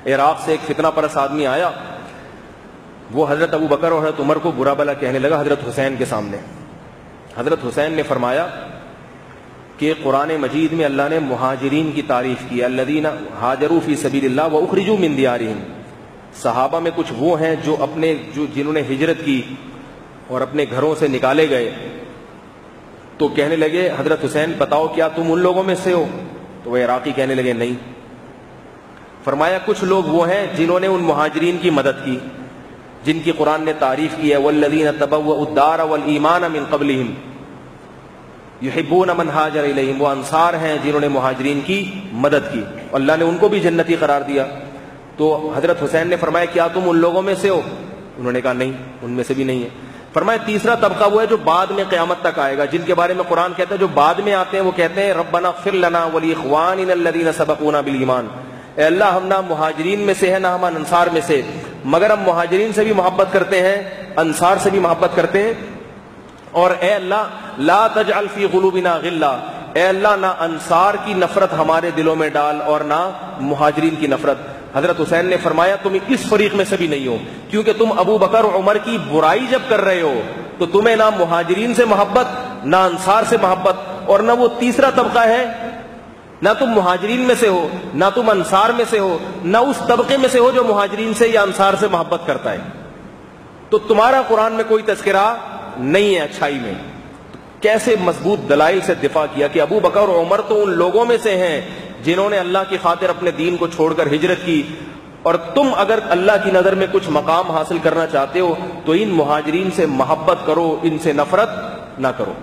عراق سے ایک فتنہ پرست آدمی آیا، وہ حضرت ابو بکر اور حضرت عمر کو برا بھلا کہنے لگا حضرت حسین کے سامنے۔ حضرت حسین نے فرمایا کہ قرآن مجید میں اللہ نے مہاجرین کی تعریف کی، الذین ہاجروا فی سبیل اللہ واخرجوا من دیارہم، صحابہ میں کچھ وہ ہیں جو جنہوں نے ہجرت کی اور اپنے گھروں سے نکالے گئے۔ تو کہنے لگے حضرت حسین بتاؤ کیا تم ان لوگوں میں سے ہو؟ تو وہ عراقی کہنے لگے نہیں۔ فرمایا کچھ لوگ وہ ہیں جنہوں نے ان مہاجرین کی مدد کی جن کی قرآن نے تعریف کی ہے، والذین تبوؤا الدار والایمان من قبلہم یحبون من ہاجر الیہم، وہ انصار ہیں جنہوں نے مہاجرین کی مدد کی، اللہ نے ان کو بھی جنتی قرار دیا۔ تو حضرت حسین نے فرمایا کیا تم ان لوگوں میں سے ہو؟ انہوں نے کہا نہیں، ان میں سے بھی نہیں ہے۔ فرمایا تیسرا طبقہ وہ ہے جو بعد میں قیامت تک آئے گا، جن کے بارے میں قرآن کہتا ہے جو بعد میں آتے ہیں وہ کہتے ہیں ربنا اغفر لنا ولاخواننا الذین سبقونا بالایمان، اے اللہ ہم نہ مہاجرین میں سے ہیں نہ ہم انصار میں سے، مگر ہم مہاجرین سے بھی محبت کرتے ہیں، انصار سے بھی محبت کرتے ہیں، اور اے اللہ لا تجعل فی قلوبنا غلا، اے اللہ نہ انصار کی نفرت ہمارے دلوں میں ڈال اور نہ مہاجرین کی نفرت۔ حضرت حسین نے فرمایا تم اس فریق میں سے بھی نہیں ہو، کیونکہ تم ابو بکر اور عمر کی برائی جب کر رہے ہو تو تمہیں نہ مہاجرین سے محبت نہ انصار سے محبت، اور نہ وہ تیسرا طبقہ ہے، نہ تم مہاجرین میں سے ہو نہ تم انصار میں سے ہو، نہ اس طبقے میں سے ہو جو مہاجرین سے یا انصار سے محبت کرتا ہے، تو تمہارا قرآن میں کوئی تذکرہ نہیں ہے اچھائی میں۔ کیسے مضبوط دلائل سے دفاع کیا کہ ابو بکر اور عمر تو ان لوگوں میں سے ہیں جنہوں نے اللہ کی خاطر اپنے دین کو چھوڑ کر ہجرت کی، اور تم اگر اللہ کی نظر میں کچھ مقام حاصل کرنا چاہتے ہو تو ان مہاجرین سے محبت کرو، ان سے نفرت نہ کرو۔